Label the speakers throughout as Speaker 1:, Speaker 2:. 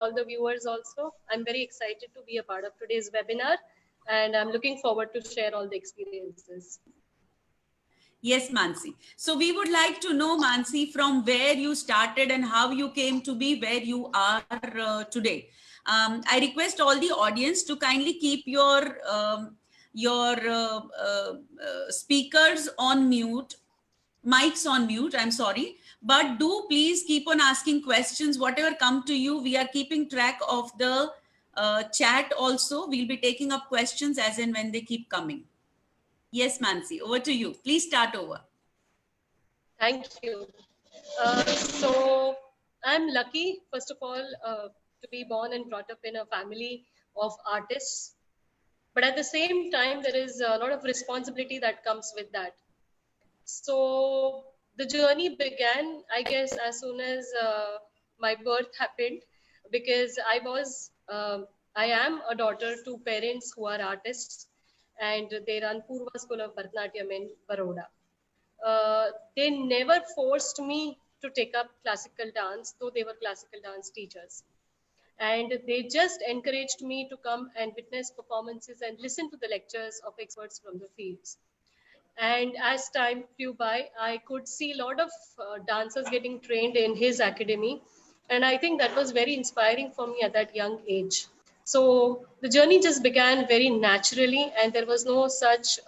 Speaker 1: all the viewers also. I'm very excited to be a part of today's webinar, and I'm looking forward to share all the experiences.
Speaker 2: Yes, Mansi. So we would like to know, Mansi, from where you started and how you came to be where you are today. I request all the audience to kindly keep your speakers on mute, mics on mute, I'm sorry. But do please keep on asking questions, whatever come to you. We are keeping track of the chat also. We'll be taking up questions as and when they keep coming. Yes, Mansi, over to you. Please start over.
Speaker 1: Thank you. So I'm lucky, first of all, to be born and brought up in a family of artists. But at the same time, there is a lot of responsibility that comes with that. So the journey began, I guess, as soon as my birth happened, because I am a daughter to parents who are artists, and they run Purva School of Bharatanatyam in Baroda. They never forced me to take up classical dance, though they were classical dance teachers. And they just encouraged me to come and witness performances and listen to the lectures of experts from the fields. And as time flew by, I could see a lot of dancers getting trained in his academy. And I think that was very inspiring for me at that young age. So the journey just began very naturally, and there was no such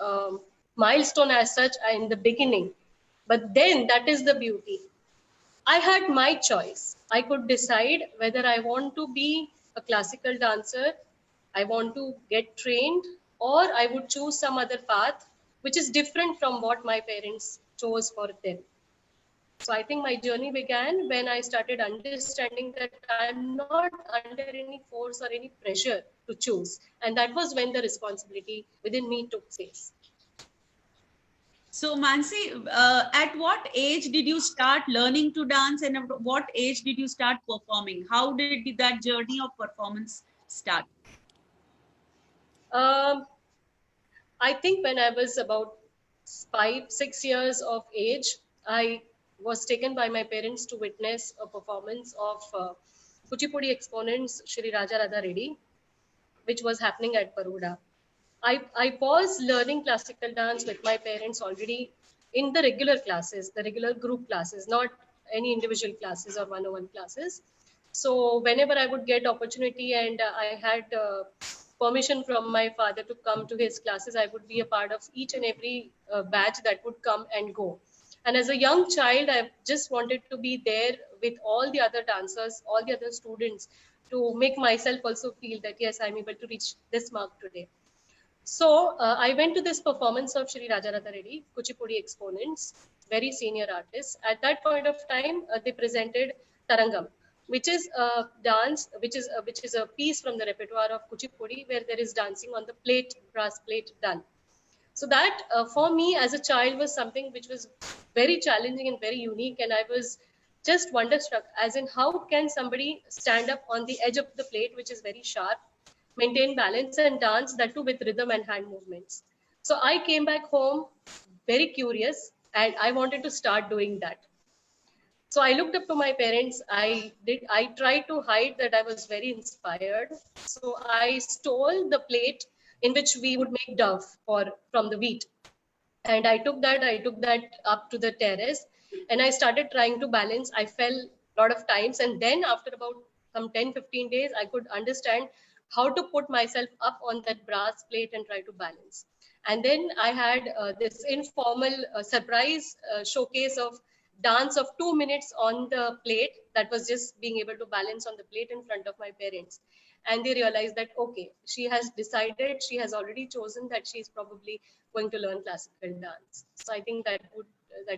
Speaker 1: milestone as such in the beginning. But then that is the beauty. I had my choice. I could decide whether I want to be a classical dancer, I want to get trained, or I would choose some other path which is different from what my parents chose for them. So I think my journey began when I started understanding that I'm not under any force or any pressure to choose. And that was when the responsibility within me took place.
Speaker 2: So Mansi, at what age did you start learning to dance, and at what age did you start performing? How did that journey of performance start?
Speaker 1: Um, I think when I was about 5, 6 years of age, I was taken by my parents to witness a performance of Kuchipudi exponents Shri Raja Radha Reddy, which was happening at Baroda. I was learning classical dance with my parents already in the regular classes, the regular group classes, not any individual classes or one-on-one classes. So whenever I would get opportunity and I had permission from my father to come to his classes, I would be a part of each and every batch that would come and go. And as a young child, I just wanted to be there with all the other dancers, all the other students, to make myself also feel that yes, I'm able to reach this mark today. So I went to this performance of Shri Rajaratha Reddy, Kuchipudi exponents, very senior artists. At that point of time, they presented Tarangam, which is a dance, which is a piece from the repertoire of Kuchipudi, where there is dancing on the plate, brass plate done. So that for me as a child was something which was very challenging and very unique, and I was just wonderstruck, as in how can somebody stand up on the edge of the plate, which is very sharp, maintain balance and dance, that too with rhythm and hand movements. So I came back home very curious, and I wanted to start doing that. So I looked up to my parents. I tried to hide that I was very inspired. So I stole the plate in which we would make dough from the wheat. And I took that up to the terrace, and I started trying to balance. I fell a lot of times, and then after about some 10, 15 days, I could understand how to put myself up on that brass plate and try to balance. And then I had this informal surprise showcase of dance of 2 minutes on the plate, that was just being able to balance on the plate in front of my parents. And they realized that okay, she has decided, she has already chosen that she is probably going to learn classical dance. So I think that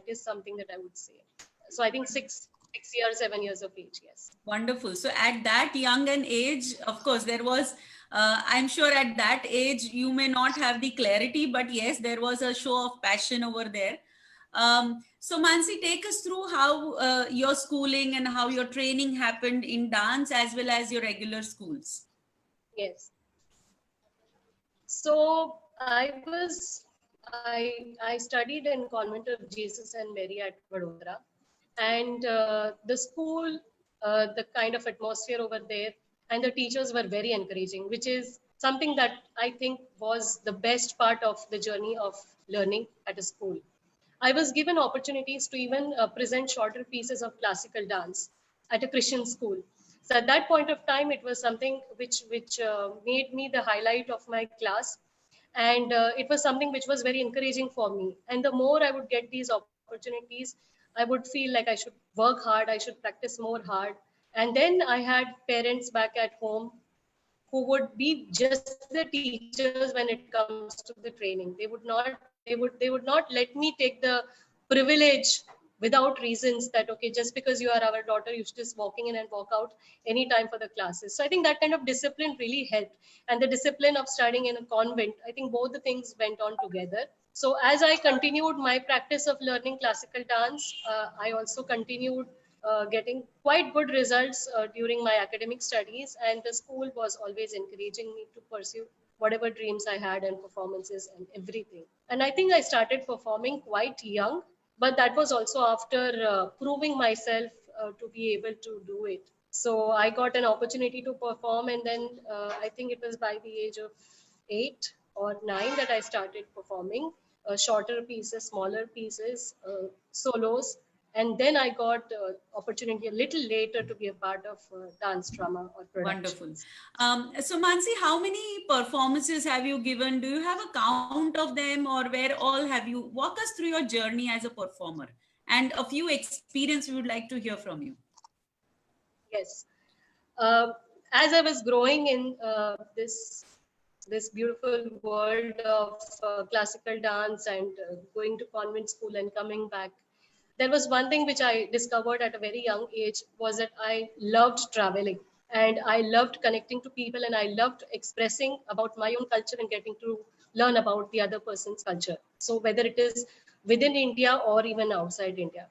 Speaker 1: is something that I would say. So I think 6 years, 7 years of age, yes.
Speaker 2: Wonderful. So at that young an age, of course, there was, I'm sure at that age, you may not have the clarity, but yes, there was a show of passion over there. So Mansi, take us through how your schooling and how your training happened in dance as well as your regular schools.
Speaker 1: Yes. So I studied in Convent of Jesus and Mary at Vadodara, and the school, the kind of atmosphere over there and the teachers were very encouraging, which is something that I think was the best part of the journey of learning at a school. I was given opportunities to even present shorter pieces of classical dance at a Christian school. So at that point of time, it was something which made me the highlight of my class, and it was something which was very encouraging for me. And the more I would get these opportunities, I would feel like I should work hard, I should practice more hard. And then I had parents back at home who would be just the teachers when it comes to the training. They would not let me take the privilege without reasons that okay, just because you are our daughter, you should just walking in and walk out anytime for the classes. So I think that kind of discipline really helped. And the discipline of studying in a convent, I think both the things went on together. So as I continued my practice of learning classical dance, I also continued getting quite good results during my academic studies, and the school was always encouraging me to pursue whatever dreams I had and performances and everything. And I think I started performing quite young, but that was also after proving myself to be able to do it. So I got an opportunity to perform, and then I think it was by the age of 8 or 9 that I started performing shorter pieces, smaller pieces, solos, and then I got opportunity a little later to be a part of dance drama or
Speaker 2: Wonderful.
Speaker 1: productions.
Speaker 2: So Mansi, how many performances have you given? Do you have a count of them, or where all have you? Walk us through your journey as a performer and a few experience we would like to hear from you.
Speaker 1: Yes. Uh, as I was growing in this beautiful world of classical dance and going to convent school and coming back, there was one thing which I discovered at a very young age was that I loved traveling, and I loved connecting to people, and I loved expressing about my own culture and getting to learn about the other person's culture. So whether it is within India or even outside India.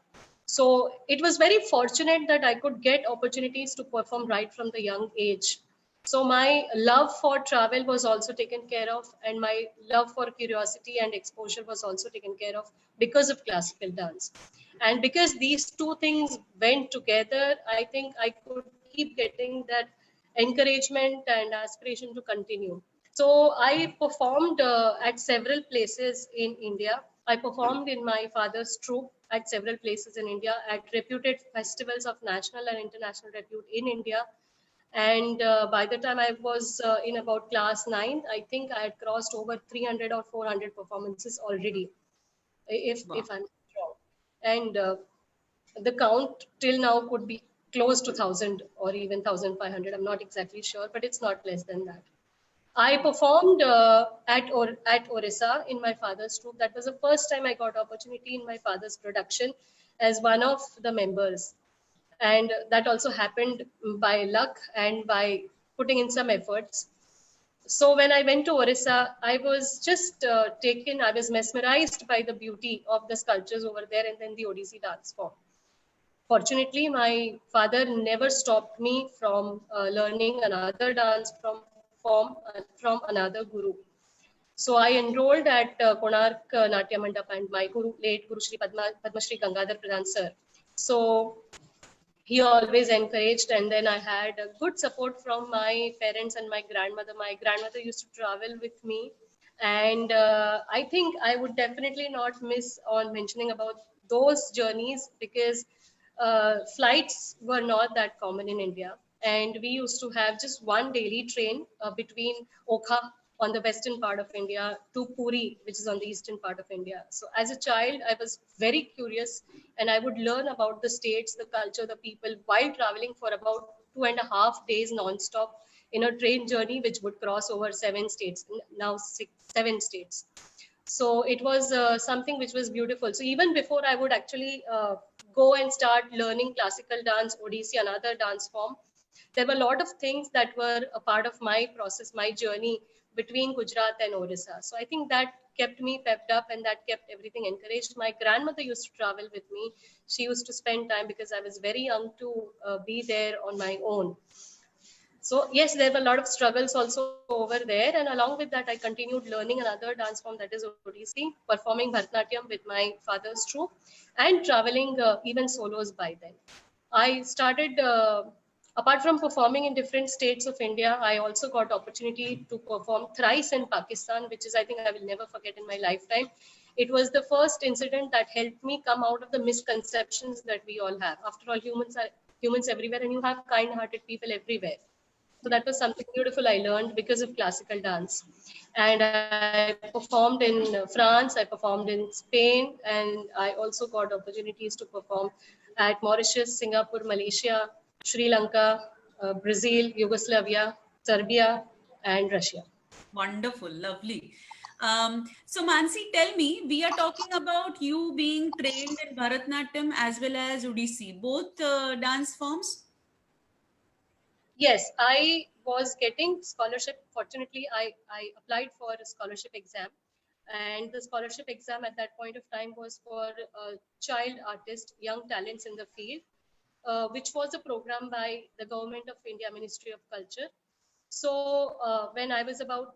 Speaker 1: So it was very fortunate that I could get opportunities to perform right from the young age. So my love for travel was also taken care of, and my love for curiosity and exposure was also taken care of because of classical dance. And because these two things went together, I think I could keep getting that encouragement and aspiration to continue. So I performed at several places in India. I performed in my father's troupe at several places in India at reputed festivals of national and international repute in India. And by the time I was in about class 9, I think I had crossed over 300 or 400 performances already,
Speaker 2: Wow.
Speaker 1: if I'm wrong. And the count till now could be close to 1,000 or even 1,500. I'm not exactly sure, but it's not less than that. I performed at Orissa in my father's troupe. That was the first time I got opportunity in my father's production as one of the members, and that also happened by luck and by putting in some efforts. So when I went to Orissa, I was just taken. I was mesmerized by the beauty of the sculptures over there, and then the Odissi dance form. Fortunately, my father never stopped me from learning another dance from another guru. So I enrolled at Konark Natya Mandap, and my guru, late Guru Shri Padma Shri Gangadhar Pradhan sir. So he always encouraged, and then I had a good support from my parents and my grandmother. My grandmother used to travel with me, and I think I would definitely not miss on mentioning about those journeys because flights were not that common in India, and we used to have just one daily train between Okha on the western part of India to Puri, which is on the eastern part of India. So as a child, I was very curious, and I would learn about the states, the culture, the people while traveling for about 2.5 days non-stop in a train journey, which would cross over 7 states, now 7 states. So it was something which was beautiful. So even before I would actually go and start learning classical dance, Odissi, another dance form, there were a lot of things that were a part of my process, my journey between Gujarat and Orissa. So I think that kept me pepped up, and that kept everything encouraged. My grandmother used to travel with me. She used to spend time because I was very young to be there on my own. So yes, there were a lot of struggles also over there, and along with that, I continued learning another dance form, that is Odissi, performing Bharatanatyam with my father's troupe, and traveling even solos by then. I started Apart from performing in different states of India, I also got opportunity to perform thrice in Pakistan, which is I think I will never forget in my lifetime. It was the first incident that helped me come out of the misconceptions that we all have. After all, humans are humans everywhere, and you have kind-hearted people everywhere. So
Speaker 2: Yeah.
Speaker 1: that was something beautiful I learned because of classical dance. And I performed in France, I performed in Spain, and I also got opportunities to perform at Mauritius, Singapore, Malaysia, Sri Lanka, Brazil, Yugoslavia, Serbia, and Russia.
Speaker 2: Wonderful, lovely. So Mansi, tell me, we are talking about you being trained in Bharatanatyam as well as Odissi, both dance forms.
Speaker 1: Yes, I was getting scholarship. Fortunately, I applied for a scholarship exam, and the scholarship exam at that point of time was for child artists, young talents in the field, which was a program by the Government of India, Ministry of Culture. So when I was about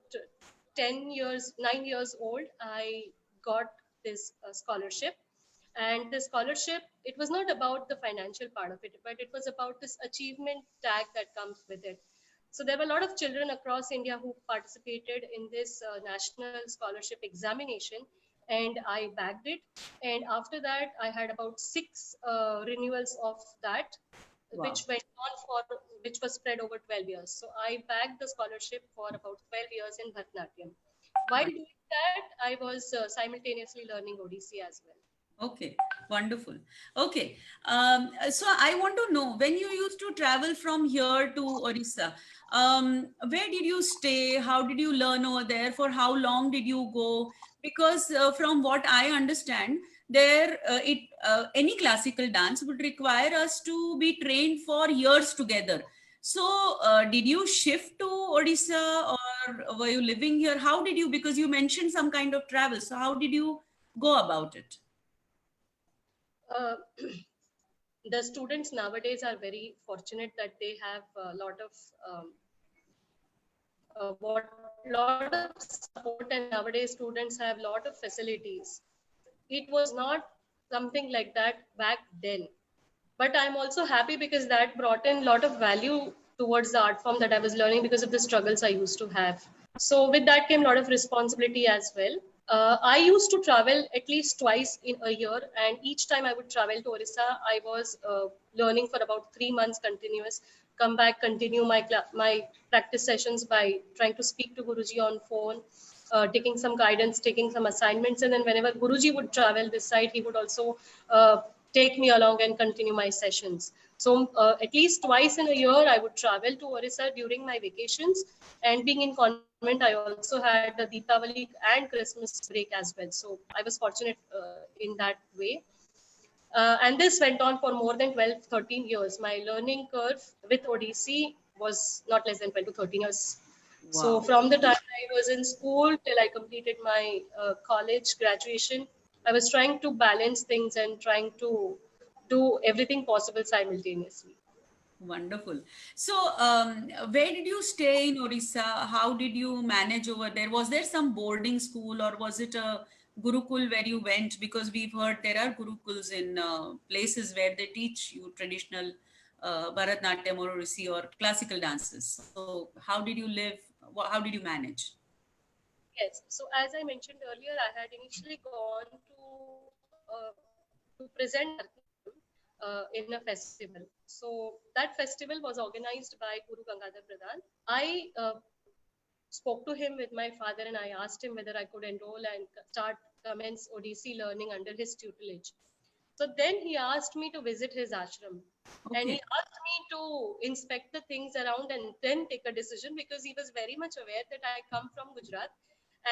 Speaker 1: 10 years, 9 years old, I got this scholarship. And the scholarship, it was not about the financial part of it, but it was about this achievement tag that comes with it. So there were a lot of children across India who participated in this national scholarship examination, and I bagged it. And after that, I had about six renewals of that,
Speaker 2: Wow.
Speaker 1: which went on for which was spread over 12 years. So I bagged the scholarship for about 12 years in Bharatanatyam. While doing that, I was simultaneously learning Odissi as well.
Speaker 2: Okay, wonderful. Okay, so I want to know when you used to travel from here to Orissa, where did you stay? How did you learn over there? For how long did you go? Because from what I understand, there any classical dance would require us to be trained for years together. So, did you shift to Odisha or were you living here? How did you? Because you mentioned some kind of travel. So, how did you go about it?
Speaker 1: Uh, the students nowadays are very fortunate that they have a lot of what lot of support, and nowadays students have a lot of facilities. It was not something like that back then, but I'm also happy because that brought in a lot of value towards the art form that I was learning because of the struggles I used to have. So with that came a lot of responsibility as well. I used to travel at least twice in a year, and each time I would travel to Orissa, I was learning for about 3 months continuous. Come back, continue my practice sessions by trying to speak to Guruji on phone, taking some guidance, taking some assignments, and then whenever Guruji would travel this side, he would also take me along and continue my sessions. So at least twice in a year, I would travel to Orissa during my vacations. And being in convent, I also had the Deepavali and Christmas break as well. So I was fortunate in that way. And this went on for more than 12, 13 years. My learning curve with Odissi was not less than 12 to 13 years. So
Speaker 2: Wow.
Speaker 1: from the time I was in school till I completed my college graduation, I was trying to balance things and trying to do everything possible simultaneously.
Speaker 2: Wonderful. So, where did you stay in Orissa? How did you manage over there? Was there some boarding school or was it a Gurukul where you went? Because we've heard there are Gurukuls in places where they teach you traditional Bharatanatyam or Odissi or classical dances. So, how did you live? How did you manage?
Speaker 1: Yes. So as I mentioned earlier, I had initially gone to present Bharatanatyam in a festival. So that festival was organized by Guru Gangadhar Pradhan. I spoke to him with my father and I asked him whether I could enroll and start commence Odissi learning under his tutelage. So then he asked me to visit his ashram, and he
Speaker 2: Okay.
Speaker 1: asked me to inspect the things around and then take a decision because he was very much aware that I come from Gujarat,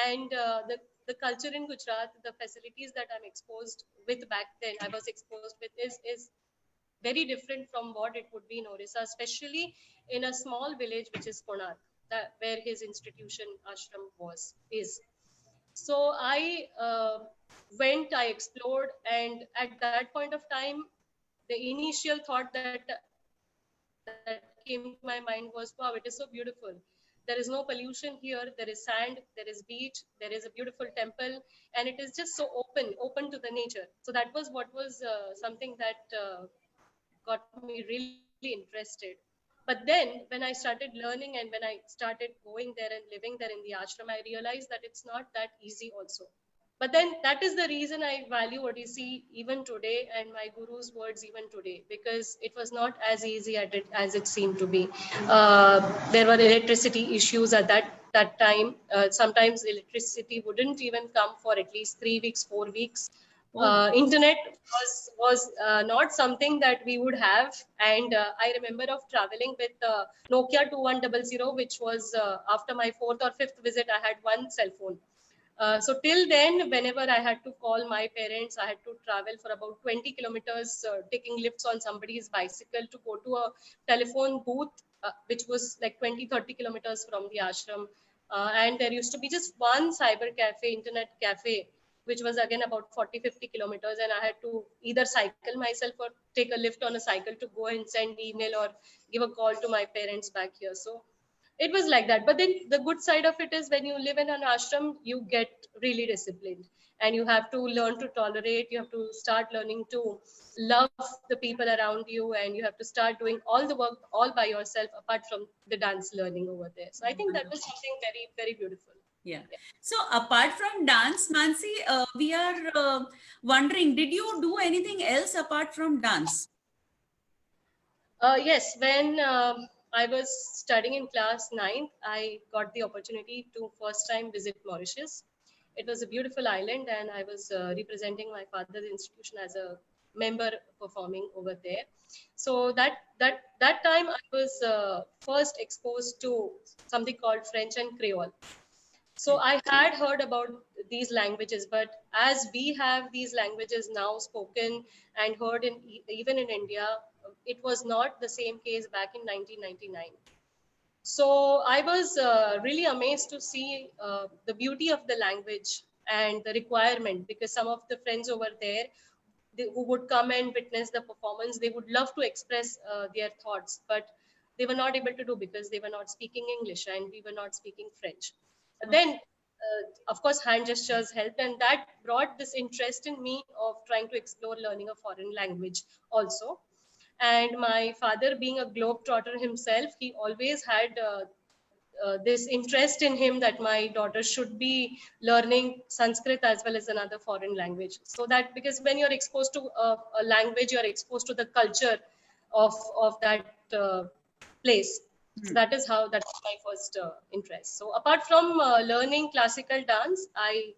Speaker 1: and the culture in Gujarat, the facilities that I'm exposed with back then, I was exposed with is very different from what it would be in Orissa, especially in a small village which is Konark, where his institution ashram is. So I went, I explored, and at that point of time, the initial thought that came to my mind was, wow, it is so beautiful. There is no pollution here. There is sand. There is beach. There is a beautiful temple, and it is just so open to the nature. So that was what was something that got me really interested. But then when I started learning and when I started going there and living there in the ashram, I realized that it's not that easy also. But then that is the reason I value Odissi even today and my guru's words even today, because it was not as easy as it seemed to be. There were electricity issues at that time. Sometimes electricity wouldn't even come for at least 3 weeks, 4 weeks.
Speaker 2: Oh,
Speaker 1: Internet was not something that we would have, and I remember of traveling with Nokia 2100, which was after my fourth or fifth visit, I had one cell phone. So till then, whenever I had to call my parents, I had to travel for about 20 kilometers, taking lifts on somebody's bicycle to go to a telephone booth, which was like 20, 30 kilometers from the ashram. And there used to be just one cyber cafe, internet cafe, which was again about 40, 50 kilometers. And I had to either cycle myself or take a lift on a cycle to go and send email or give a call to my parents back here. So it was like that. But then the good side of it is when you live in an ashram, you get really disciplined and you have to learn to tolerate. You have to start learning to love the people around you, and you have to start doing all the work all by yourself apart from the dance learning over there. So I think that was something very, very beautiful.
Speaker 2: yeah. So apart from dance, Mansi, we are wondering, did you do anything else apart from dance?
Speaker 1: Yes, when I was studying in class 9th, I got the opportunity to first time visit Mauritius. It was a beautiful island, and I was representing my father's institution as a member performing over there. So that time I was first exposed to something called French and Creole. So I had heard about these languages, but as we have these languages now spoken and heard in even in India, it was not the same case back in 1999. So I was really amazed to see the beauty of the language and the requirement, because some of the friends over there who would come and witness the performance, they would love to express their thoughts, but they were not able to do because they were not speaking English and we were not speaking French. Then, of course, hand gestures helped, and that brought this interest in me of trying to explore learning a foreign language also. And my father, being a globetrotter himself, he always had this interest in him that my daughter should be learning Sanskrit as well as another foreign language. So that, because when you're exposed to a language, you're exposed to the culture of that place. So that's my first interest. So apart from learning classical dance, I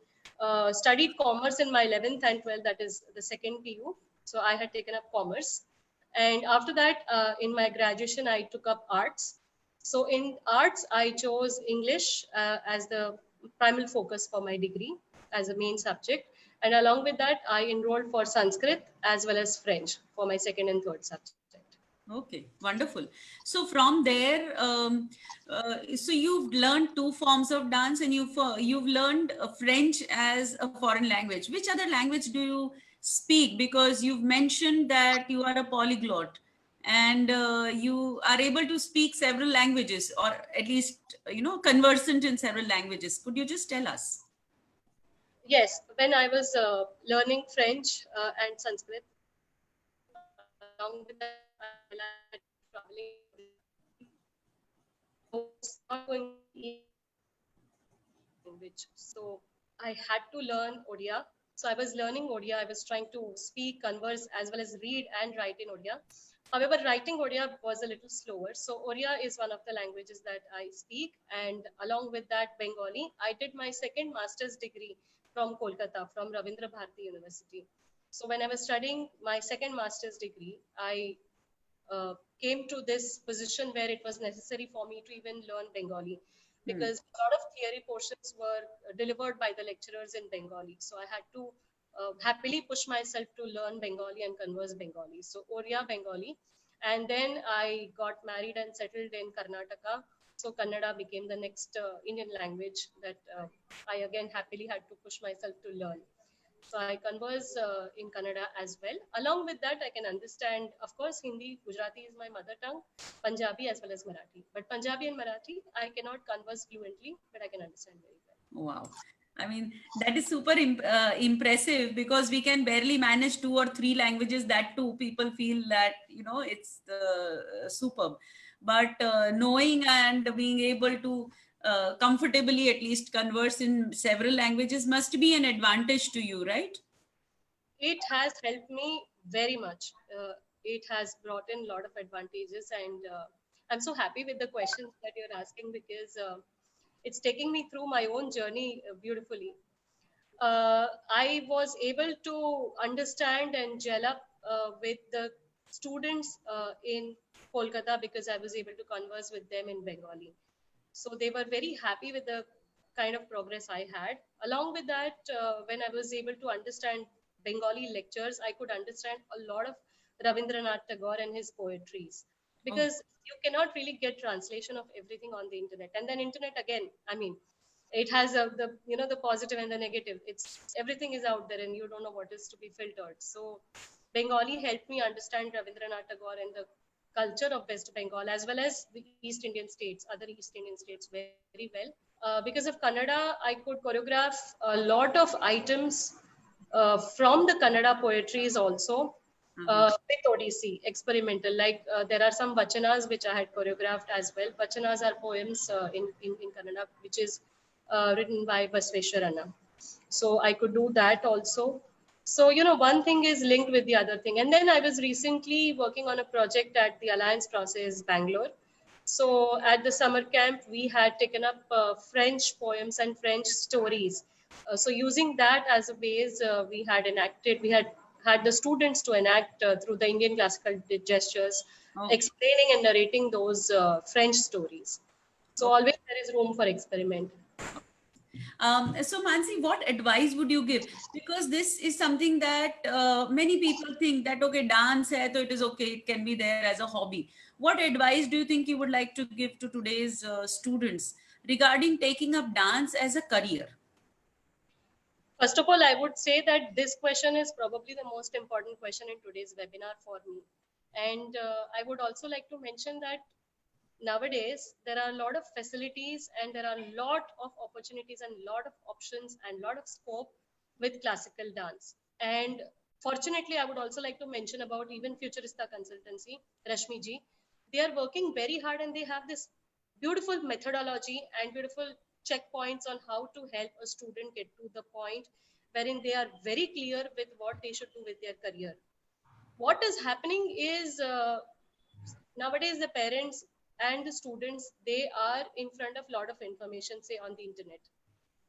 Speaker 1: studied commerce in my 11th and 12th, that is the second PU. So I had taken up commerce. And after that, in my graduation, I took up arts. So in arts, I chose English as the primal focus for my degree as a main subject. And along with that, I enrolled for Sanskrit as well as French for my second and third subject.
Speaker 2: Okay, wonderful. So from there, so you've learned two forms of dance, and you've learned French as a foreign language. Which other language do you speak? Because you've mentioned that you are a polyglot, and you are able to speak several languages, or at least conversant in several languages. Could you just tell us?
Speaker 1: Yes, when I was learning French and Sanskrit, along with that, I like traveling. I was not going language, so I had to learn Odia. So I was learning Odia. I was trying to speak, converse, as well as read and write in Odia. However, writing Odia was a little slower. So Odia is one of the languages that I speak, and along with that, Bengali. I did my second master's degree from Kolkata, from Ravindra Bharati University. So when I was studying my second master's degree, I came to this position where it was necessary for me to even learn Bengali, because a lot of theory portions were delivered by the lecturers in Bengali. So I had to happily push myself to learn Bengali and converse Bengali. So Oriya Bengali. And then I got married and settled in Karnataka. So Kannada became the next Indian language that I again happily had to push myself to learn. So I converse in Kannada as well. Along with that, I can understand, of course, Hindi, Gujarati is my mother tongue, Punjabi as well as Marathi. But Punjabi and Marathi, I cannot converse fluently, but I can understand very well.
Speaker 2: Wow. I mean, that is super impressive, because we can barely manage 2 or 3 languages. That too, people feel that, it's superb. but knowing and being able to comfortably at least converse in several languages must be an advantage to you, right?
Speaker 1: It has helped me very much. It has brought in a lot of advantages, and I'm so happy with the questions that you're asking because it's taking me through my own journey beautifully. I was able to understand and gel up with the students in Kolkata because I was able to converse with them in Bengali. So they were very happy with the kind of progress I had. Along with that, when I was able to understand Bengali lectures, I could understand a lot of Rabindranath Tagore and his poetries
Speaker 2: Oh.
Speaker 1: because you cannot really get translation of everything on the internet. And then internet again, I mean, it has the the positive and the negative. It's everything is out there, and you don't know what is to be filtered. So Bengali helped me understand Rabindranath Tagore and the culture of West Bengal as well as the East Indian states, other East Indian states very well. Because of Kannada, I could choreograph a lot of items from the Kannada poetries also with Odissi, experimental. Like there are some vachanas which I had choreographed as well. Vachanas are poems in Kannada, which is written by Basveshwarana. So I could do that also. So, one thing is linked with the other thing. And then I was recently working on a project at the Alliance Process, Bangalore. So at the summer camp, we had taken up French poems and French stories. So using that as a base, we had the students to enact through the Indian classical gestures,
Speaker 2: Oh.
Speaker 1: explaining and narrating those French stories. So
Speaker 2: Okay.
Speaker 1: always there is room for experiment.
Speaker 2: So Mansi, what advice would you give? Because this is something that many people think that, okay, dance hai, so it is okay, it can be there as a hobby. What advice do you think you would like to give to today's students regarding taking up dance as a career?
Speaker 1: First of all, I would say that this question is probably the most important question in today's webinar for me. And I would also like to mention that nowadays there are a lot of facilities and there are a lot of opportunities and a lot of options and a lot of scope with classical dance. And fortunately, I would also like to mention about even Futurista Consultancy, Rashmi ji. They are working very hard and they have this beautiful methodology and beautiful checkpoints on how to help a student get to the point wherein they are very clear with what they should do with their career. What is happening is nowadays the parents and the students, they are in front of a lot of information, say on the internet,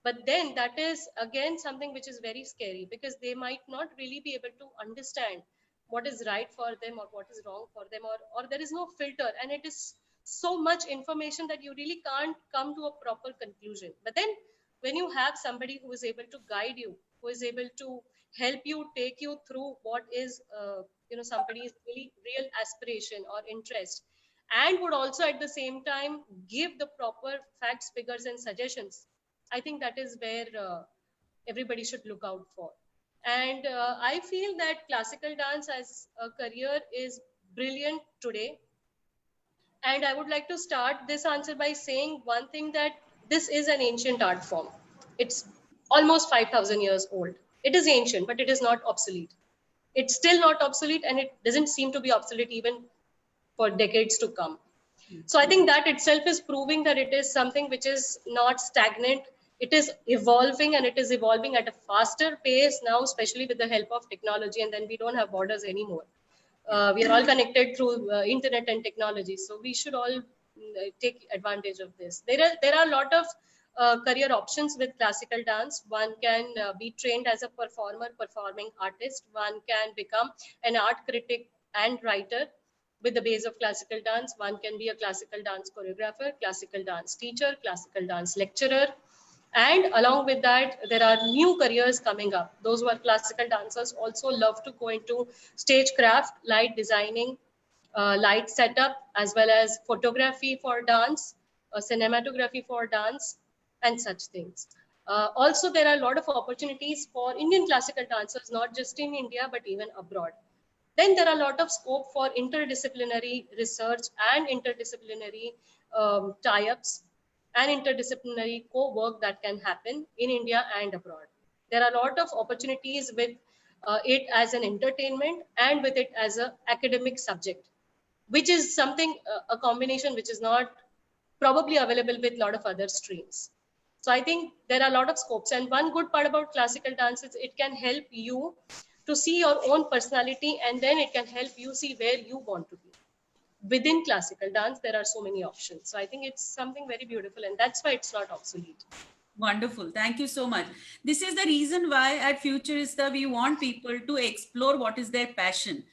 Speaker 1: but then that is again something which is very scary because they might not really be able to understand what is right for them or what is wrong for them, or there is no filter and it is so much information that you really can't come to a proper conclusion. But then when you have somebody who is able to guide you, who is able to help you, take you through what is somebody's really real aspiration or interest, and would also at the same time give the proper facts, figures and suggestions, I think that is where everybody should look out for. And I feel that classical dance as a career is brilliant today. And I would like to start this answer by saying one thing, that this is an ancient art form. It's almost 5,000 years old. It is ancient, but it is not obsolete. It's still not obsolete, and it doesn't seem to be obsolete even for decades to come. So I think that itself is proving that it is something which is not stagnant. It is evolving, and it is evolving at a faster pace now, especially with the help of technology. And then we don't have borders anymore. We are all connected through internet and technology. So we should all take advantage of this. There are a lot of career options with classical dance. One can be trained as a performer, performing artist. One can become an art critic and writer with the base of classical dance. One can be a classical dance choreographer, classical dance teacher, classical dance lecturer. And along with that, there are new careers coming up. Those who are classical dancers also love to go into stagecraft, light designing, light setup, as well as photography for dance, cinematography for dance, and such things. Also, there are a lot of opportunities for Indian classical dancers, not just in India, but even abroad. Then there are a lot of scope for interdisciplinary research and interdisciplinary tie-ups and interdisciplinary co-work that can happen in India and abroad. There are a lot of opportunities with it as an entertainment and with it as an academic subject. which is something, a combination which is not probably available with a lot of other streams. So I think there are a lot of scopes. And one good part about classical dance is it can help you to see your own personality, and then it can help you see where you want to be. Within classical dance, there are so many options. So I think it's something very beautiful, and that's why it's not obsolete.
Speaker 2: Wonderful. Thank you so much. This is the reason why at Futurista we want people to explore what is their passion.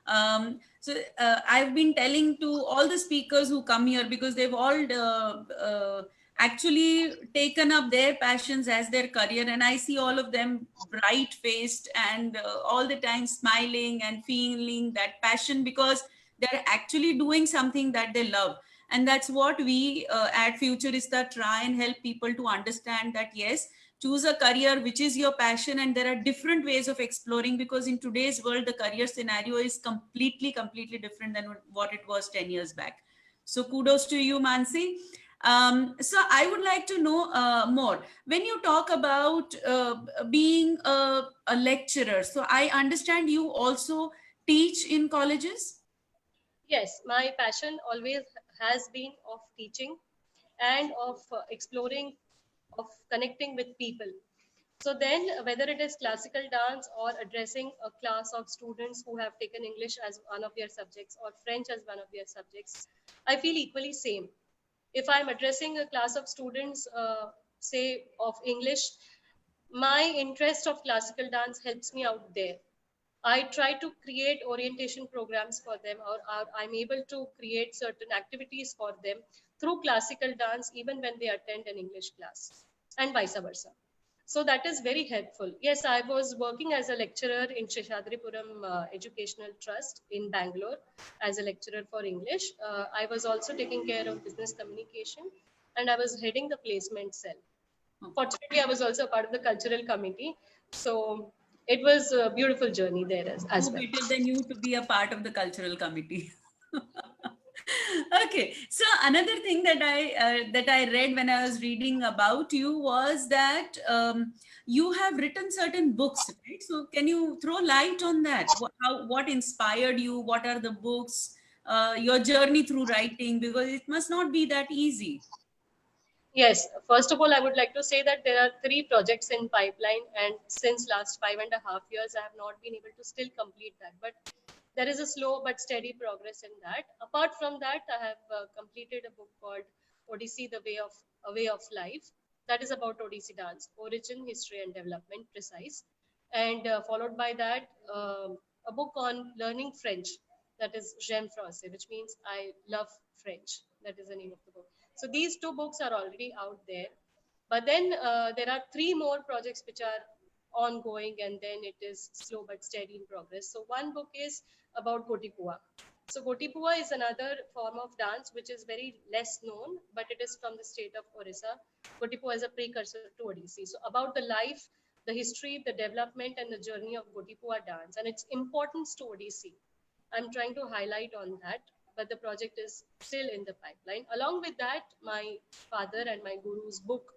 Speaker 2: I've been telling to all the speakers who come here, because they've all actually taken up their passions as their career, and I see all of them bright faced and all the time smiling and feeling that passion, because they're actually doing something that they love. And that's what we at Futurista try and help people to understand, that yes, choose a career which is your passion, and there are different ways of exploring, because in today's world the career scenario is completely different than what it was 10 years back. So kudos to you, Mansi. So I would like to know more. When you talk about being a lecturer, so I understand you also teach in colleges?
Speaker 1: Yes, my passion always has been of teaching and of exploring, of connecting with people. So then, whether it is classical dance or addressing a class of students who have taken English as one of their subjects or French as one of their subjects, I feel equally same. If I'm addressing a class of students, say of English, my interest of classical dance helps me out there. I try to create orientation programs for them, or I'm able to create certain activities for them through classical dance, even when they attend an English class, and vice versa. So that is very helpful. Yes, I was working as a lecturer in Sheshadripuram Educational Trust in Bangalore as a lecturer for English. I was also taking care of business communication, and I was heading the placement cell. Fortunately, I was also a part of the cultural committee. So it was a beautiful journey there as
Speaker 2: Who
Speaker 1: well.
Speaker 2: better than you to be a part of the cultural committee? Okay, so another thing that I read when I was reading about you was that you have written certain books, right? So can you throw light on that? What inspired you? What are the books? Your journey through writing, because it must not be that easy.
Speaker 1: Yes, first of all, I would like to say that there are 3 projects in pipeline, and since last 5.5 years, I have not been able to still complete that. But there is a slow but steady progress in that. Apart from that, I have completed a book called Odyssey: The Way of A Way of Life. That is about Odissi dance, origin, history, and development, precise. And followed by that, a book on learning French. That is J'aime français, which means I love French. That is the name of the book. So these 2 books are already out there. But then there are 3 more projects which are ongoing, and then it is slow but steady in progress. So one book is about Gotipua. So Gotipua is another form of dance which is very less known, but it is from the state of Orissa. Gotipua is a precursor to Odissi. So about the life, the history, the development, and the journey of Gotipua dance and its importance to Odissi, I'm trying to highlight on that, but the project is still in the pipeline. Along with that, my father and my guru's book,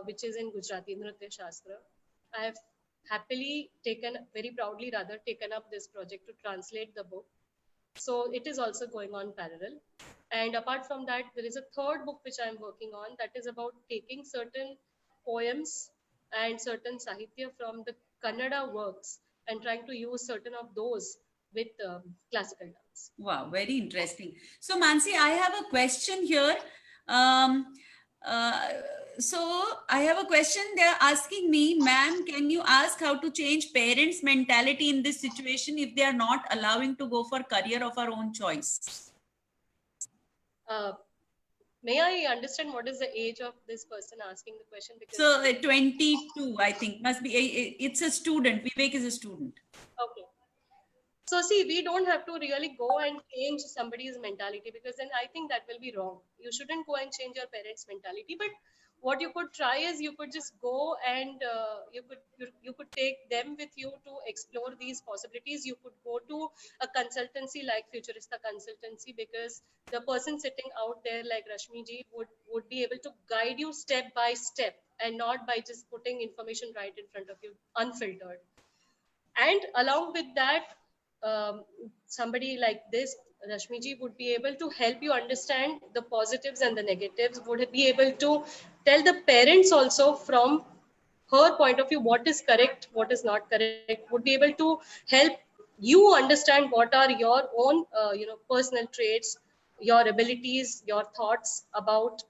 Speaker 1: which is in Gujarati Nritya Shastra, I have happily taken, very proudly rather, taken up this project to translate the book. So it is also going on parallel. And apart from that, there is a third book which I'm working on that is about taking certain poems and certain sahitya from the Kannada works and trying to use certain of those with classical dance.
Speaker 2: Wow, very interesting. So, Mansi, I have a question here. Um, uh, so, I have a question. They're asking me, ma'am, can you ask how to change parents' mentality in this situation if they are not allowing to go for career of our own choice?
Speaker 1: Uh, may I understand what is the age of this person asking the question? Because
Speaker 2: So, 22, I think, must be, it's a student. Vivek is a student.
Speaker 1: okay. So see, we don't have to really go and change somebody's mentality, because then I think that will be wrong. You shouldn't go and change your parents' mentality. But what you could try is you could just go and you could take them with you to explore these possibilities. You could go to a consultancy like Futurista Consultancy, because the person sitting out there like Rashmi ji would be able to guide you step by step, and not by just putting information right in front of you unfiltered. And along with that, somebody like this Rashmi ji, would be able to help you understand the positives and the negatives, would be able to tell the parents also from her point of view what is correct, what is not correct, would be able to help you understand what are your own personal traits, your abilities, your thoughts about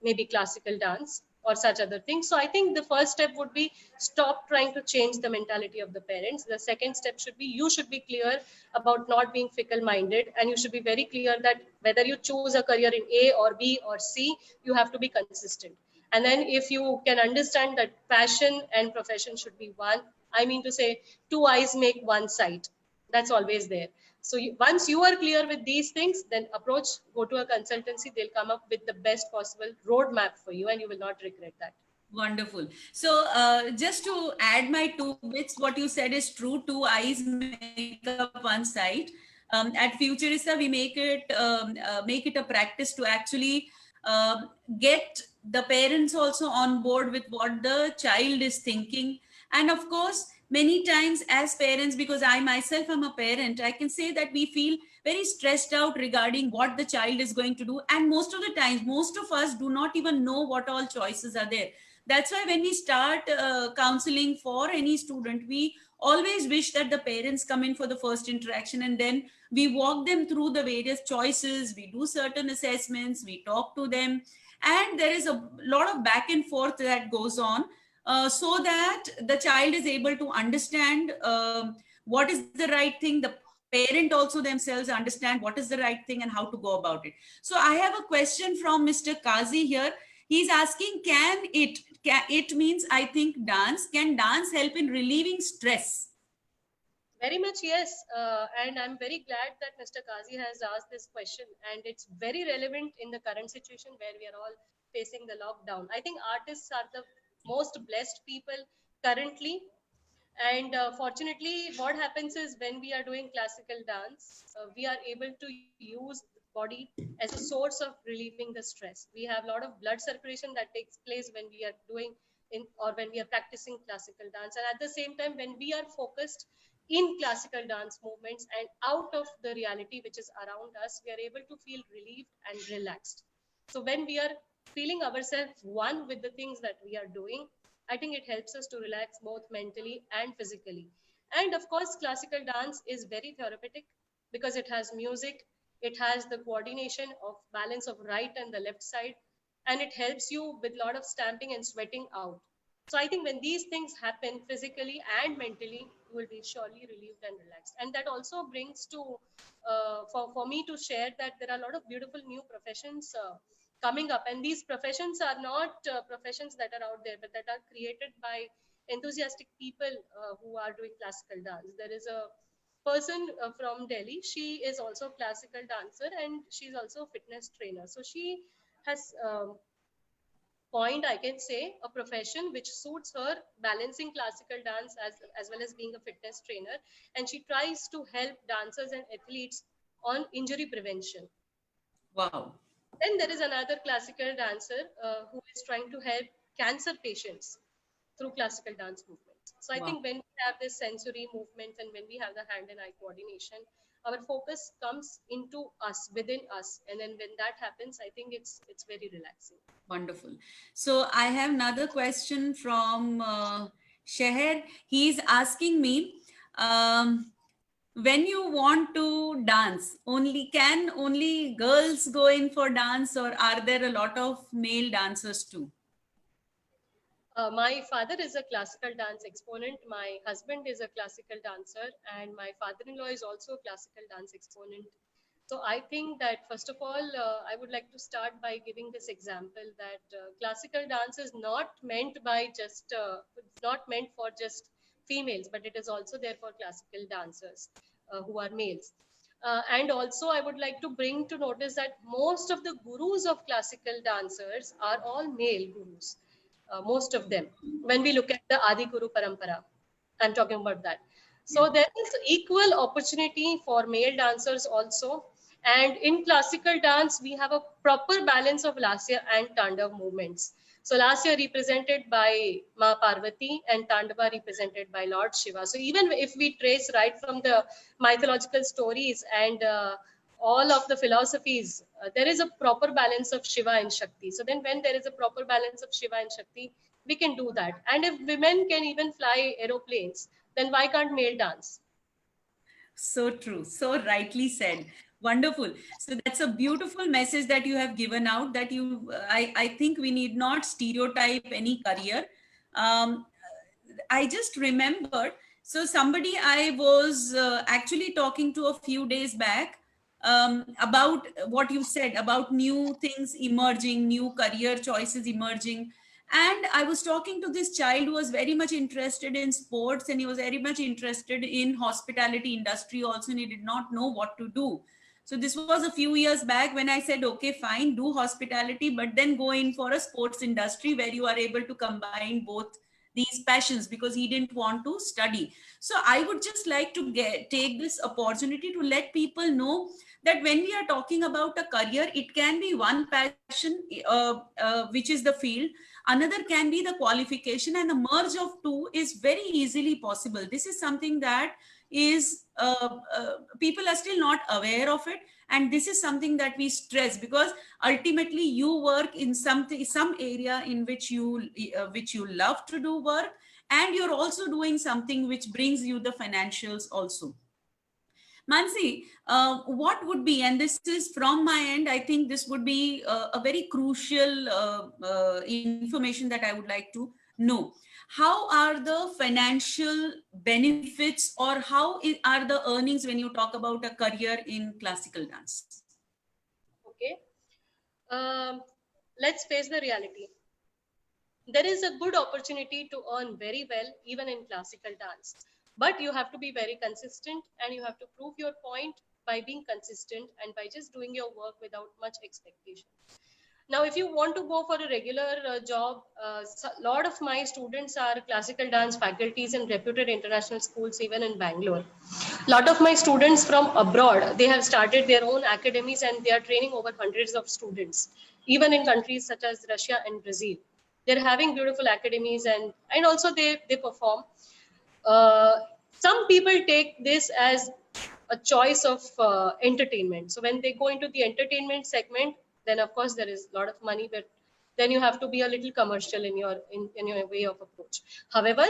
Speaker 1: maybe classical dance or such other things. So I think the first step would be stop trying to change the mentality of the parents. The second step should be you should be clear about not being fickle minded, and you should be very clear that whether you choose a career in A or B or C, you have to be consistent. And then if you can understand that passion and profession should be one, I mean to say, two eyes make one sight. That's always there. So once you are clear with these things, then approach, go to a consultancy. They'll come up with the best possible roadmap for you, and you will not regret that.
Speaker 2: Wonderful. So just to add my two bits, what you said is true. Two eyes make up one sight. At Futurista, we make it a practice to actually get the parents also on board with what the child is thinking. And of course, many times as parents, because I myself am a parent, I can say that we feel very stressed out regarding what the child is going to do. And most of the times, most of us do not even know what all choices are there. That's why when we start counseling for any student, we always wish that the parents come in for the first interaction, and then we walk them through the various choices, we do certain assessments, we talk to them, and there is a lot of back and forth that goes on, so that the child is able to understand what is the right thing. The parent also themselves understand what is the right thing and how to go about it. So I have a question from Mr. Kazi here. He's asking, it means, I think, dance. Can dance help in relieving stress?
Speaker 1: Very much, yes. And I'm very glad that Mr. Kazi has asked this question. And it's very relevant in the current situation where we are all facing the lockdown. I think artists are the most blessed people currently. And fortunately, what happens is when we are doing classical dance, we are able to use the body as a source of relieving the stress. We have a lot of blood circulation that takes place when we are doing when we are practicing classical dance. And at the same time, when we are focused in classical dance movements and out of the reality which is around us, we are able to feel relieved and relaxed. So when we are feeling ourselves one with the things that we are doing, I think it helps us to relax both mentally and physically. And of course, classical dance is very therapeutic because it has music, it has the coordination of balance of right and the left side, and it helps you with a lot of stamping and sweating out. So I think when these things happen physically and mentally, you will be surely relieved and relaxed. And that also brings to, for me to share that there are a lot of beautiful new professions coming up. And these professions are not professions that are out there, but that are created by enthusiastic people who are doing classical dance. There is a person from Delhi. She is also a classical dancer and she's also a fitness trainer. So she has point, I can say, a profession which suits her, balancing classical dance as well as being a fitness trainer. And she tries to help dancers and athletes on injury prevention.
Speaker 2: Wow.
Speaker 1: Then there is another classical dancer who is trying to help cancer patients through classical dance movements. So I
Speaker 2: Wow.
Speaker 1: think when we have this sensory movements and when we have the hand and eye coordination, our focus comes into us, within us. And then when that happens, I think it's very relaxing.
Speaker 2: Wonderful. So I have another question from Sheher. He's asking me, when you want to dance, can only girls go in for dance, or are there a lot of male dancers too?
Speaker 1: My father is a classical dance exponent. My husband is a classical dancer, and my father-in-law is also a classical dance exponent. So I think that first of all, I would like to start by giving this example that classical dance is not meant by just it's not meant for just females, but it is also there for classical dancers who are males. And also, I would like to bring to notice that most of the gurus of classical dancers are all male gurus, most of them. When we look at the Adi Guru Parampara, I'm talking about that.
Speaker 2: Yeah.
Speaker 1: So there is equal opportunity for male dancers also. And in classical dance, we have a proper balance of Lasya and Tandav movements. So Lasya represented by Ma Parvati and Tandava represented by Lord Shiva. So even if we trace right from the mythological stories and all of the philosophies, there is a proper balance of Shiva and Shakti. So then when there is a proper balance of Shiva and Shakti, we can do that. And if women can even fly aeroplanes, then why can't male dance?
Speaker 2: So true. So rightly said. Wonderful. So that's a beautiful message that you have given out, that I think we need not stereotype any career. Um, I just remembered. So somebody I was actually talking to a few days back about what you said about new things emerging, new career choices emerging. And I was talking to this child who was very much interested in sports, and he was very much interested in hospitality industry also, and he did not know what to do. So this was a few years back when I said, okay, fine, do hospitality, but then go in for a sports industry where you are able to combine both these passions, because he didn't want to study. So I would just like to take this opportunity to let people know that when we are talking about a career, it can be one passion, which is the field. Another can be the qualification, and the merge of two is very easily possible. This is something that is people are still not aware of it, and this is something that we stress, because ultimately you work in some area in which you love to do work, and you're also doing something which brings you the financials also. Mansi, what would be, and this is from my end, I think this would be a very crucial information that I would like to know. How are the financial benefits, or how are the earnings when you talk about a career in classical dance?
Speaker 1: Okay. Um, let's face the reality. There is a good opportunity to earn very well even in classical dance, but you have to be very consistent, and you have to prove your point by being consistent and by just doing your work without much expectation. Now if you want to go for a regular job, a lot of my students are classical dance faculties in reputed international schools even in Bangalore. A lot of my students from abroad, they have started their own academies, and they are training over hundreds of students even in countries such as Russia and Brazil. They're having beautiful academies, and also they perform. uh, some people take this as a choice of entertainment. So when they go into the entertainment segment, then of course there is a lot of money, but then you have to be a little commercial in your way of approach. However,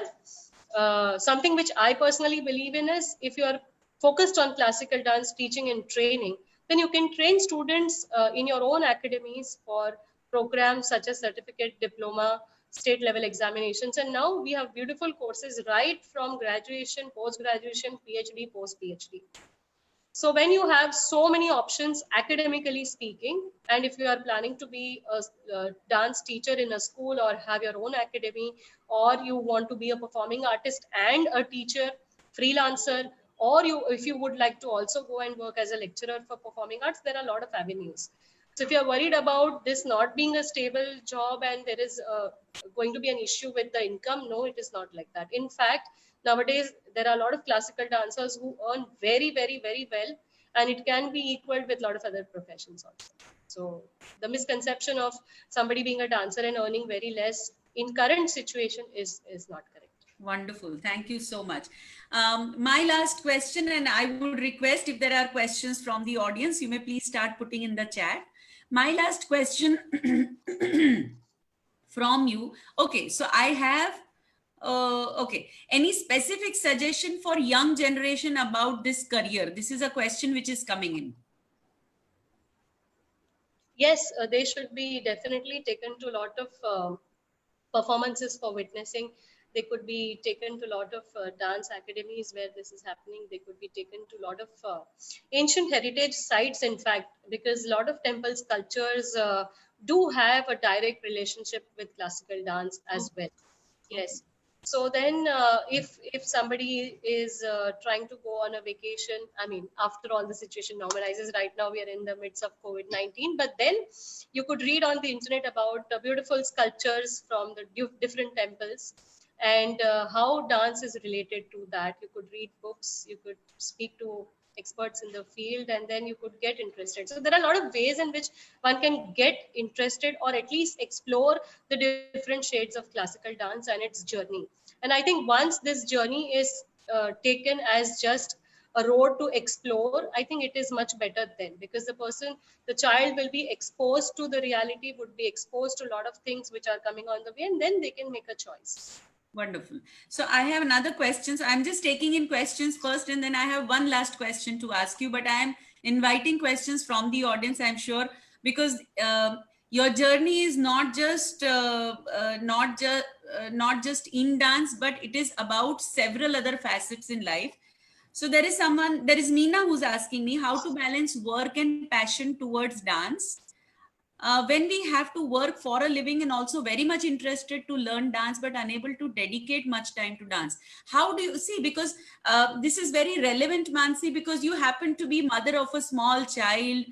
Speaker 1: something which I personally believe in is, if you are focused on classical dance teaching and training, then you can train students in your own academies for programs such as certificate, diploma, state level examinations. And now we have beautiful courses right from graduation, post graduation, PhD, post PhD. So when you have so many options academically speaking, and if you are planning to be a dance teacher in a school or have your own academy, or you want to be a performing artist and a teacher, freelancer, or if you would like to also go and work as a lecturer for performing arts, there are a lot of avenues. So if you're worried about this not being a stable job and there is going to be an issue with the income, no, it is not like that. In fact, nowadays there are a lot of classical dancers who earn very, very, very well, and it can be equaled with a lot of other professions also. So the misconception of somebody being a dancer and earning very less in current situation is not correct.
Speaker 2: Wonderful. Thank you so much. My last question, and I would request if there are questions from the audience, you may please start putting in the chat. My last question from you. Okay, so I have, okay, any specific suggestion for young generation about this career? This is a question which is coming in.
Speaker 1: Yes, they should be definitely taken to a lot of performances for witnessing. They could be taken to a lot of dance academies where this is happening. They could be taken to a lot of ancient heritage sites, in fact, because a lot of temple sculptures do have a direct relationship with classical dance as well. Yes. So then, if somebody is trying to go on a vacation, I mean, after all the situation normalizes, right now we are in the midst of COVID-19, but then you could read on the internet about beautiful sculptures from the different temples, and how dance is related to that. You could read books, you could speak to experts in the field, and then you could get interested. So there are a lot of ways in which one can get interested, or at least explore the different shades of classical dance and its journey. And I think once this journey is taken as just a road to explore, I think it is much better then, because the child will be exposed to the reality, would be exposed to a lot of things which are coming on the way, and then they can make a choice.
Speaker 2: Wonderful. So I have another question. So I'm just taking in questions first, and then I have one last question to ask you. But I am inviting questions from the audience, I'm sure, because your journey is not just in dance, but it is about several other facets in life. So there is Meena who's asking me how to balance work and passion towards dance when we have to work for a living and also very much interested to learn dance but unable to dedicate much time to dance. How do you see, because this is very relevant, Mansi, because you happen to be mother of a small child,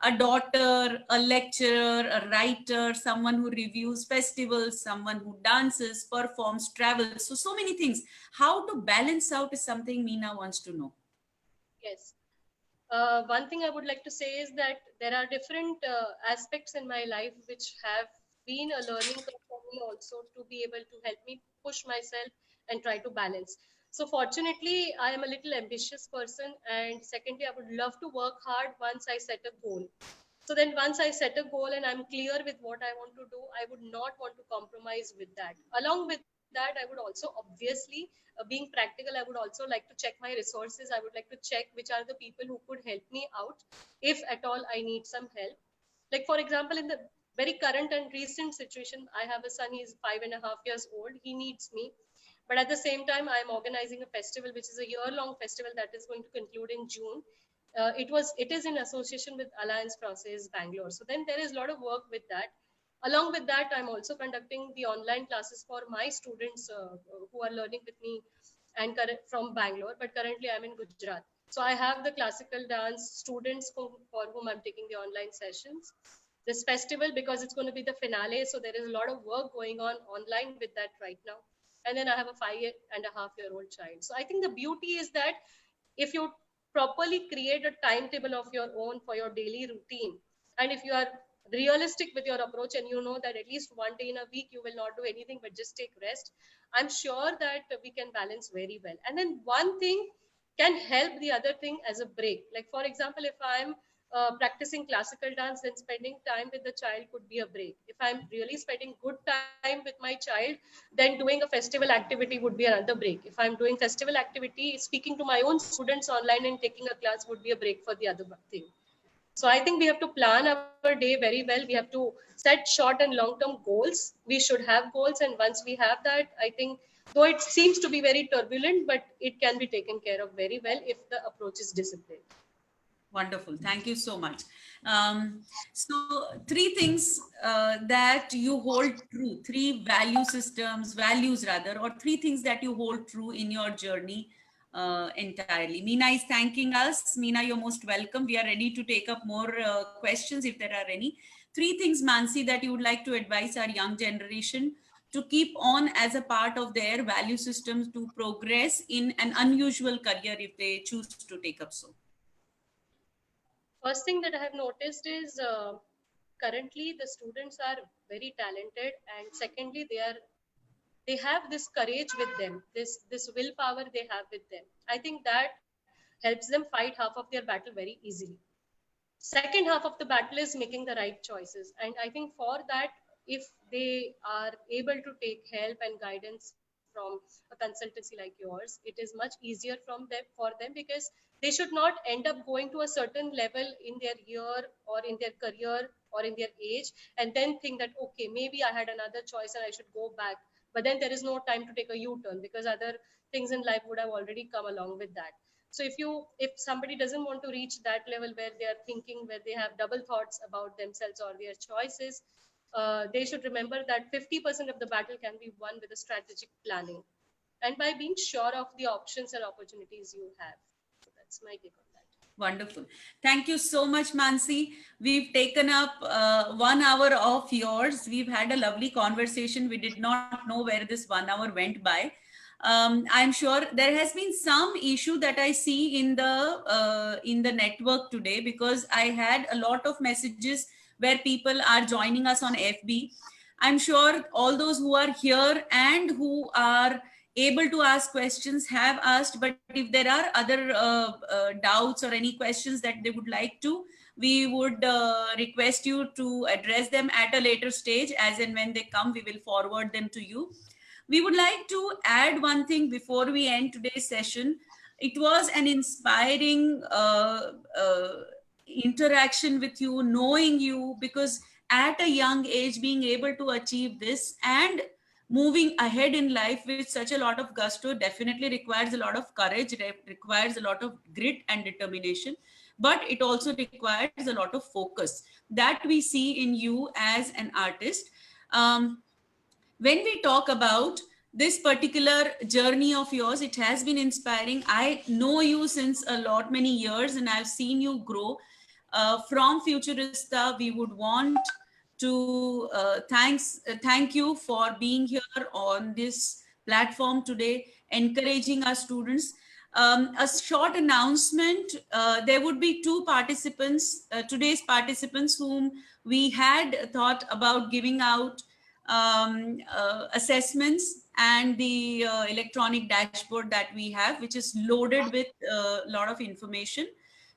Speaker 2: a daughter, a lecturer, a writer, someone who reviews festivals, someone who dances, performs, travels, so many things. How to balance out is something Meena wants to know.
Speaker 1: Yes. One thing I would like to say is that there are different aspects in my life which have been a learning curve for me also, to be able to help me push myself and try to balance. So fortunately, I am a little ambitious person, and secondly, I would love to work hard once I set a goal. So then once I set a goal and I'm clear with what I want to do, I would not want to compromise with that. Along with that, I would also obviously, being practical, I would also like to check my resources. I would like to check which are the people who could help me out if at all I need some help. Like for example, in the very current and recent situation, I have a son, he's 5.5 years old, he needs me. But at the same time, I'm organizing a festival, which is a year-long festival that is going to conclude in June. It is in association with Alliance Française Bangalore. So then there is a lot of work with that. Along with that, I'm also conducting the online classes for my students who are learning with me and from Bangalore, but currently I'm in Gujarat. So I have the classical dance students for whom I'm taking the online sessions. This festival, because it's going to be the finale, so there is a lot of work going on online with that right now. And then I have a 5.5-year-old child. So I think the beauty is that if you properly create a timetable of your own for your daily routine, and if you are realistic with your approach, and you know that at least one day in a week you will not do anything but just take rest, I'm sure that we can balance very well. And then one thing can help the other thing as a break. Like for example, if I'm practicing classical dance, then spending time with the child could be a break. If I'm really spending good time with my child, then doing a festival activity would be another break. If I'm doing festival activity, speaking to my own students online and taking a class would be a break for the other thing. So I think we have to plan our day very well. We have to set short and long term goals. We should have goals. And once we have that, I think, though it seems to be very turbulent, but it can be taken care of very well if the approach is disciplined.
Speaker 2: Wonderful. Thank you so much. So three things that you hold true, three values rather, or three things that you hold true in your journey entirely. Meena is thanking us. Meena, you're most welcome. We are ready to take up more questions if there are any. Three things, Mansi, that you would like to advise our young generation to keep on as a part of their value systems to progress in an unusual career if they choose to take up so.
Speaker 1: First thing that I have noticed is currently the students are very talented, and secondly, they have this courage with them, this willpower they have with them. I think that helps them fight half of their battle very easily. Second half of the battle is making the right choices, and I think for that, if they are able to take help and guidance from a consultancy like yours, it is much easier for them, because they should not end up going to a certain level in their year or in their career or in their age, and then think that okay, maybe I had another choice and I should go back, but then there is no time to take a U-turn because other things in life would have already come along with that. So if somebody doesn't want to reach that level where they are thinking, where they have double thoughts about themselves or their choices, they should remember that 50% of the battle can be won with a strategic planning and by being sure of the options and opportunities you have. So that's my take on that.
Speaker 2: Wonderful. Thank you so much, Mansi. We've taken up 1 hour of yours. We've had a lovely conversation. We did not know where this 1 hour went by. I'm sure there has been some issue that I see in the network today, because I had a lot of messages where people are joining us on FB. I'm sure all those who are here and who are able to ask questions have asked, but if there are other doubts or any questions that they would like to, we would request you to address them at a later stage. As and when they come, we will forward them to you. We would like to add one thing before we end today's session. It was an inspiring interaction with you, knowing you, because at a young age, being able to achieve this and moving ahead in life with such a lot of gusto definitely requires a lot of courage, requires a lot of grit and determination, but it also requires a lot of focus that we see in you as an artist. When we talk about this particular journey of yours, it has been inspiring. I know you since many years, and I've seen you grow. From Futurista, we would want to thank you for being here on this platform today, encouraging our students. A short announcement, there would be two participants, today's participants, whom we had thought about giving out assessments and the electronic dashboard that we have, which is loaded with a lot of information.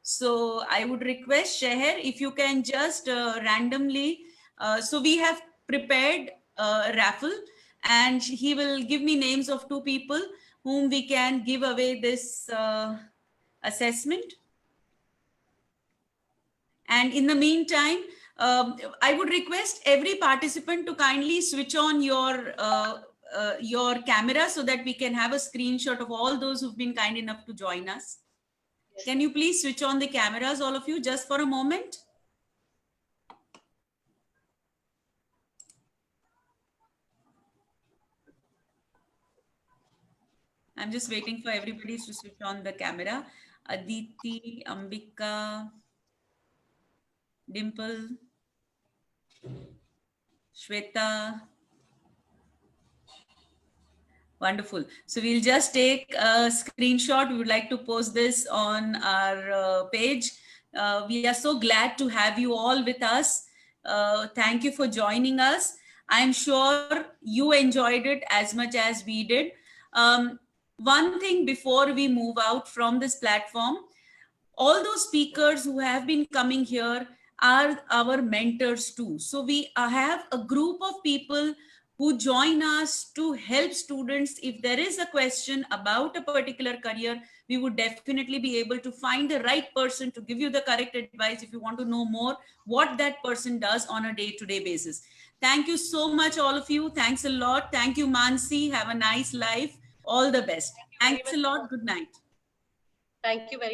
Speaker 2: So I would request Sheher, if you can just randomly, so we have prepared a raffle, and he will give me names of two people whom we can give away this assessment. And in the meantime, I would request every participant to kindly switch on your camera so that we can have a screenshot of all those who've been kind enough to join us. Yes. Can you please switch on the cameras, all of you, just for a moment? I'm just waiting for everybody to switch on the camera. Aditi, Ambika, Dimple, Shweta. Wonderful. So we'll just take a screenshot. We would like to post this on our page. We are so glad to have you all with us. Thank you for joining us. I'm sure you enjoyed it as much as we did. One thing before we move out from this platform, all those speakers who have been coming here are our mentors too. So we have a group of people who join us to help students. If there is a question about a particular career, we would definitely be able to find the right person to give you the correct advice if you want to know more what that person does on a day-to-day basis. Thank you so much, all of you. Thanks a lot. Thank you, Mansi. Have a nice life. All the best. Thanks a lot. Good night.
Speaker 1: Thank you very much.